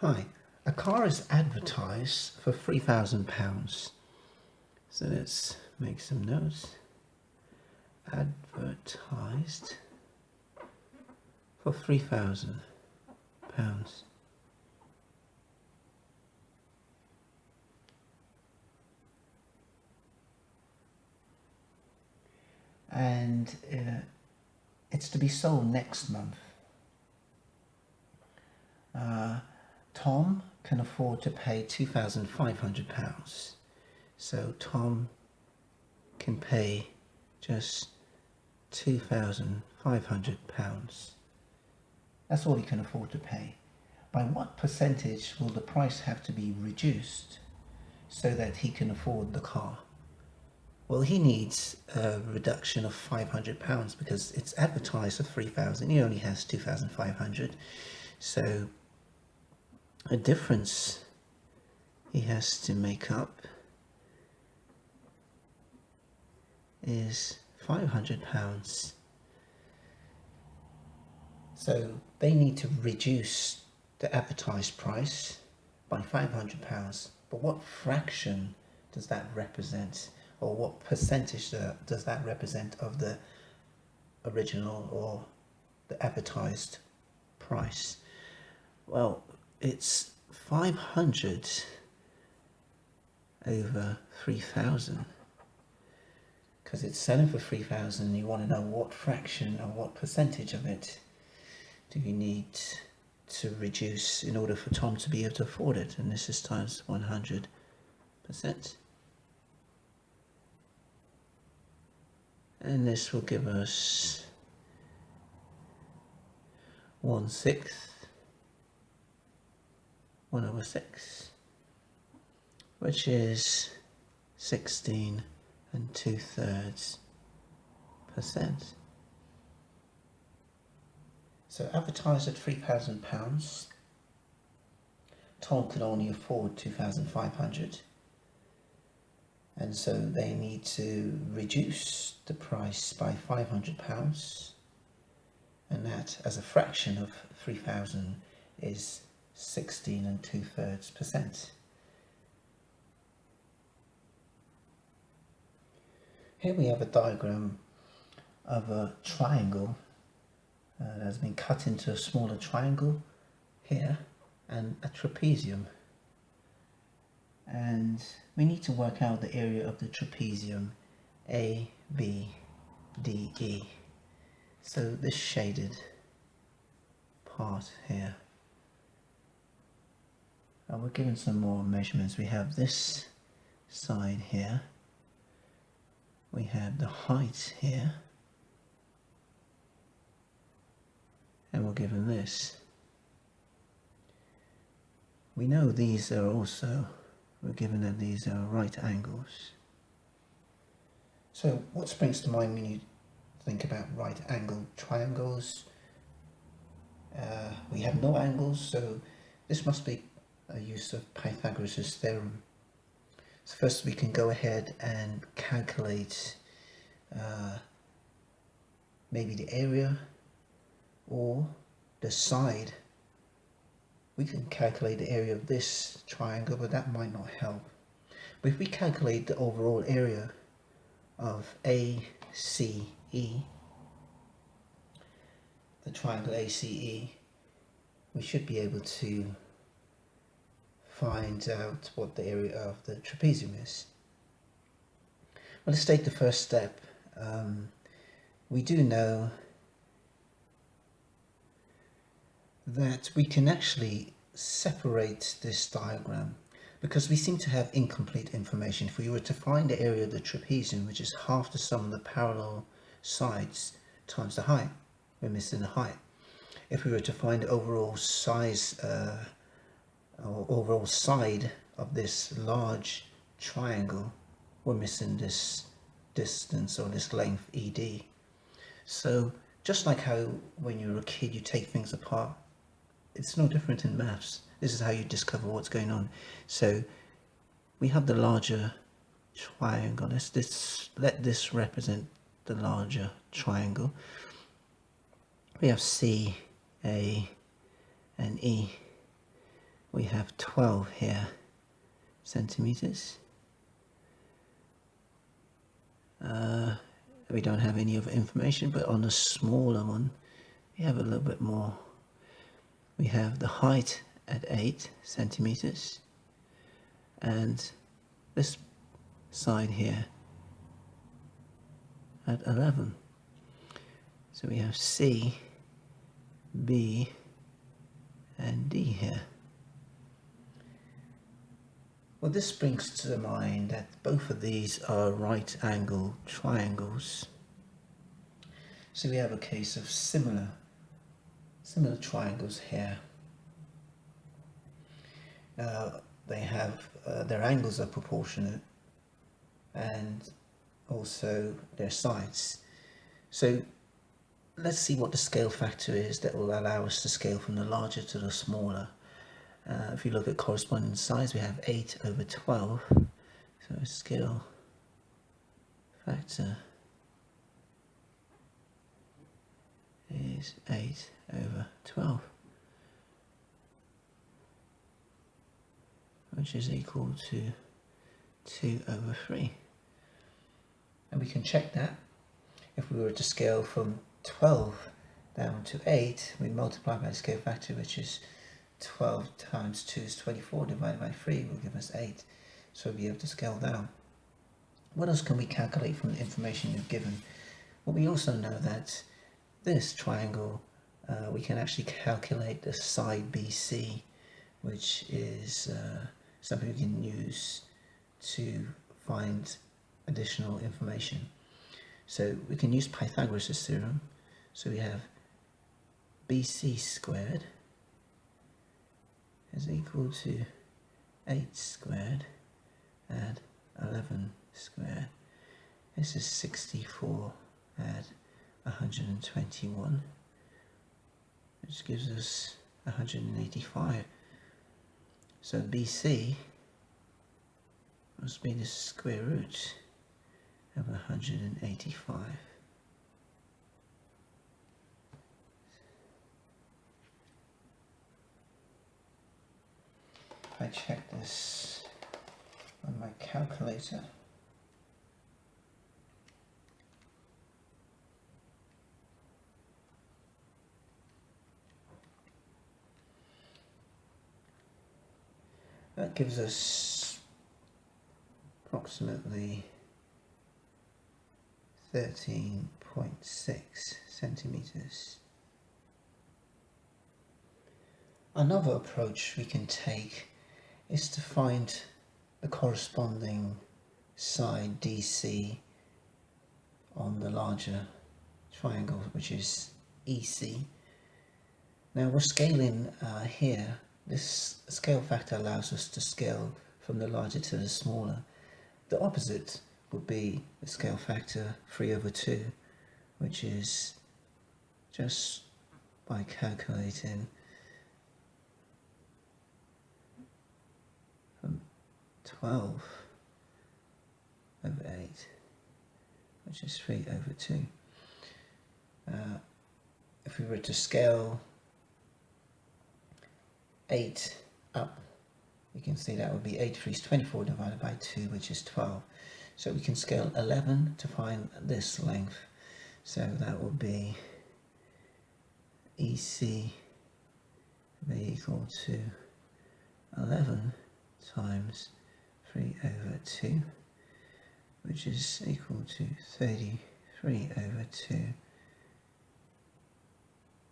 Hi, a car is advertised for £3,000. So let's make some notes. Advertised for £3,000. And it's to be sold next month. Tom can afford to pay £2,500. So Tom can pay just £2,500. That's all he can afford to pay. By what percentage will the price have to be reduced so that he can afford the car? Well, he needs a reduction of £500 because it's advertised for 3,000. He only has 2,500. So a difference he has to make up is £500. So they need to reduce the advertised price by £500. But what fraction does that represent, or what percentage does that represent of the original or the advertised price? Well, it's 500 over 3,000. Because it's selling for 3,000, you want to know what fraction or what percentage of it do you need to reduce in order for Tom to be able to afford it, and this is times 100%. And this will give us 1/6, 1/6, which is 16 2/3%. So advertised at £3,000, Tom can only afford 2,500, and so they need to reduce the price by £500, and that as a fraction of 3,000 is 16 2/3%. Here we have a diagram of a triangle that has been cut into a smaller triangle here and a trapezium. And we need to work out the area of the trapezium A, B, D, E. So this shaded part here. And we're given some more measurements. We have this side here. We have the height here. And we're given this. We know these are also, we're given that these are right angles. So what springs to mind when you think about right angled triangles? We have no angles, so this must be a use of Pythagoras' theorem. So first we can go ahead and calculate maybe the area or the side. We can calculate the area of this triangle, but that might not help. But if we calculate the overall area of ACE, the triangle ACE, we should be able to find out what the area of the trapezium is. Well, let's take the first step. We do know that we can actually separate this diagram because we seem to have incomplete information. If we were to find the area of the trapezium, which is half the sum of the parallel sides times the height, we're missing the height. If we were to find the overall size or overall side of this large triangle, we're missing this distance or this length ED. So just like how when you're a kid you take things apart, it's no different in maths. This is how you discover what's going on. So we have the larger triangle. Let this represent the larger triangle. We have C, A, and E. we have 12 here centimeters. We don't have any other information, but on the smaller one we have a little bit more. We have the height at 8 centimeters, and this side here at 11. So we have C, B, and D here. Well, this brings to mind that both of these are right angle triangles. So we have a case of similar triangles here. They have their angles are proportionate, and also their sides. So let's see what the scale factor is that will allow us to scale from the larger to the smaller. If you look at corresponding size, we have 8 over 12, so a scale factor is 8 over 12, which is equal to 2 over 3. And we can check that. If we were to scale from 12 down to 8, we multiply by the scale factor, which is 12 times 2 is 24, divided by 3 will give us 8. So we'll be able to scale down. What else can we calculate from the information you've given? Well, we also know that this triangle, we can actually calculate the side BC, which is something we can use to find additional information. So we can use Pythagoras' theorem. So we have BC squared is equal to 8 squared add 11 squared. This is 64 add 121, which gives us 185. So BC must be the square root of 185. If I check this on my calculator, that gives us approximately 13.6 centimeters. Another approach we can take is to find the corresponding side DC on the larger triangle, which is EC. Now we're scaling here. This scale factor allows us to scale from the larger to the smaller. The opposite would be the scale factor 3 over 2, which is just by calculating from 12 over 8, which is 3 over 2. If we were to scale 8 up, you can see that would be 8 3 is 24 divided by 2, which is 12. So we can scale 11 to find this length. So that will be EC be equal to 11 times 3 over 2, which is equal to 33 over 2,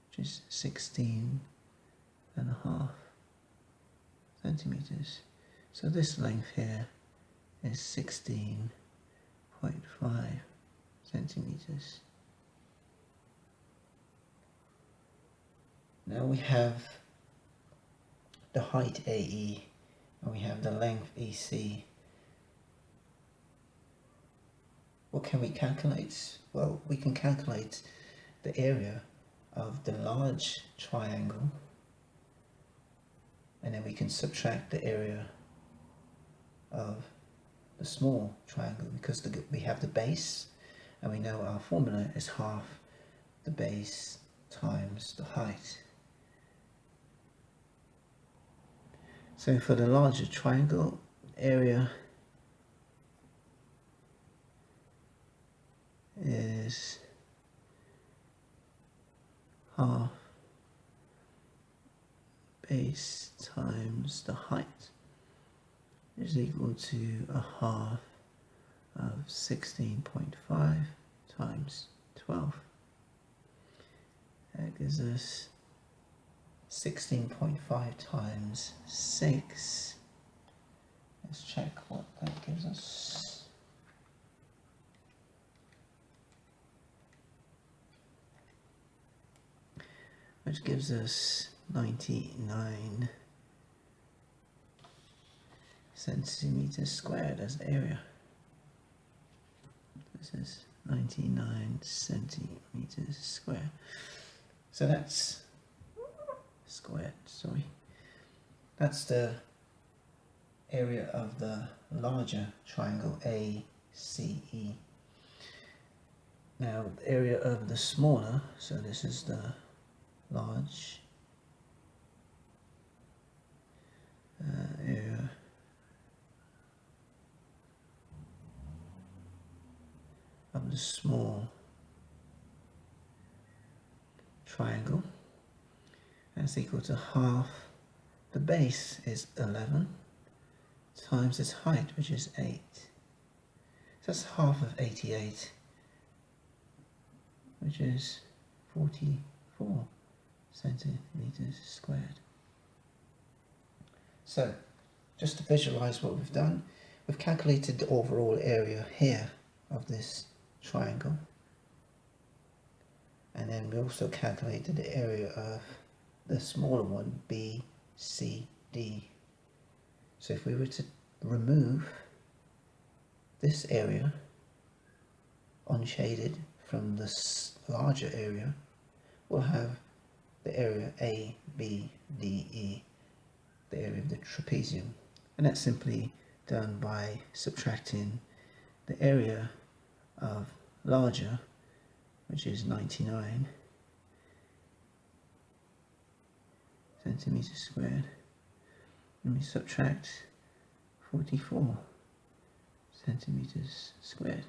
which is 16.5 centimeters. So this length here is 16.5 centimeters. Now we have the height AE and we have the length EC. What can we calculate? Well, we can calculate the area of the large triangle, and then we can subtract the area of the small triangle, because we have the base, and we know our formula is half the base times the height. So for the larger triangle, area is half base times the height is equal to a half of 16.5 times 12. That gives us 16.5 times 6. Let's check what that gives us. Which gives us 99 centimeters squared as the area. This is 99 centimeters squared. So that's squared, sorry. That's the area of the larger triangle ACE. Now the area of the smaller, so this is the large area of the small triangle, that's equal to half. The base is 11 times its height, which is 8. So that's half of 88, which is 44 centimeters squared. So just to visualize what we've done, we've calculated the overall area here of this triangle, and then we also calculated the area of the smaller one, BCD. So if we were to remove this area unshaded from this larger area, we'll have the area ABDE, the area of the trapezium, and that's simply done by subtracting the area of larger, which is 99 centimeters squared, and we subtract 44 centimeters squared.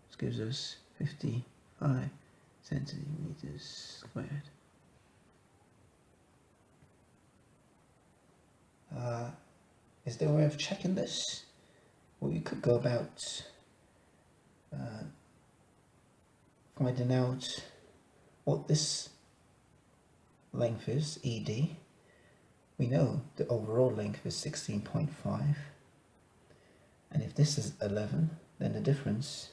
This gives us 55 centimeters squared. Is there a way of checking this? Well, you could go about finding out what this length is, ED. We know the overall length is 16.5, and if this is 11, then the difference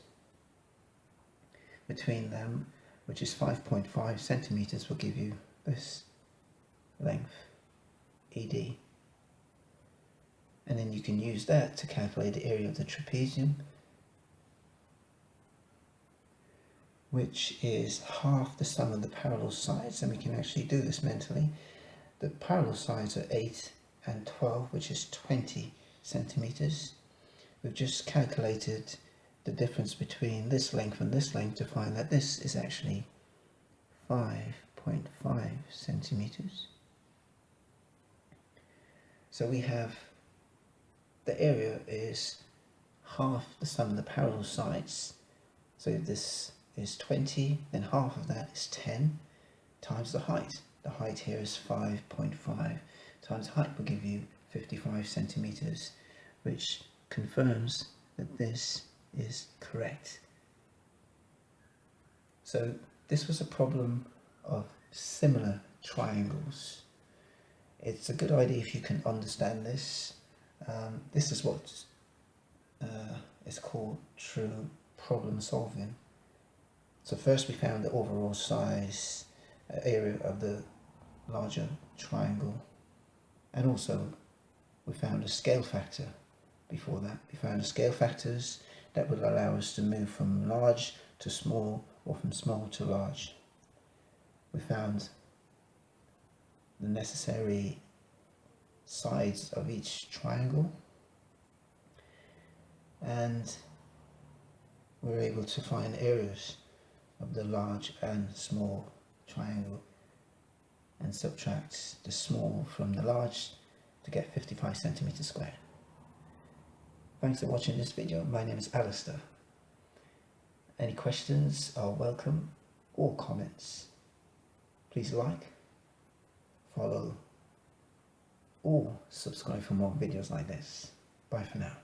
between them, which is 5.5 centimeters, will give you this length, ED. And then you can use that to calculate the area of the trapezium, which is half the sum of the parallel sides, and we can actually do this mentally. The parallel sides are 8 and 12, which is 20 centimeters. We've just calculated the difference between this length and this length to find that this is actually 5.5 centimeters. So we have the area is half the sum of the parallel sides. So if this is 20, then half of that is 10 times the height. The height here is 5.5 times height will give you 55 centimeters, which confirms that this is correct. So this was a problem of similar triangles. It's a good idea if you can understand this. This is what is called true problem solving. So first we found the overall size, area of the larger triangle, and also we found a scale factor. Before that we found the scale factors that would allow us to move from large to small or from small to large. We found the necessary sides of each triangle, and we're able to find areas of the large and small triangle and subtract the small from the large to get 55 centimeters squared. Thanks for watching this video. My name is Alistair. Any questions are welcome, or comments. Please like, follow, or subscribe for more videos like this. Bye for now.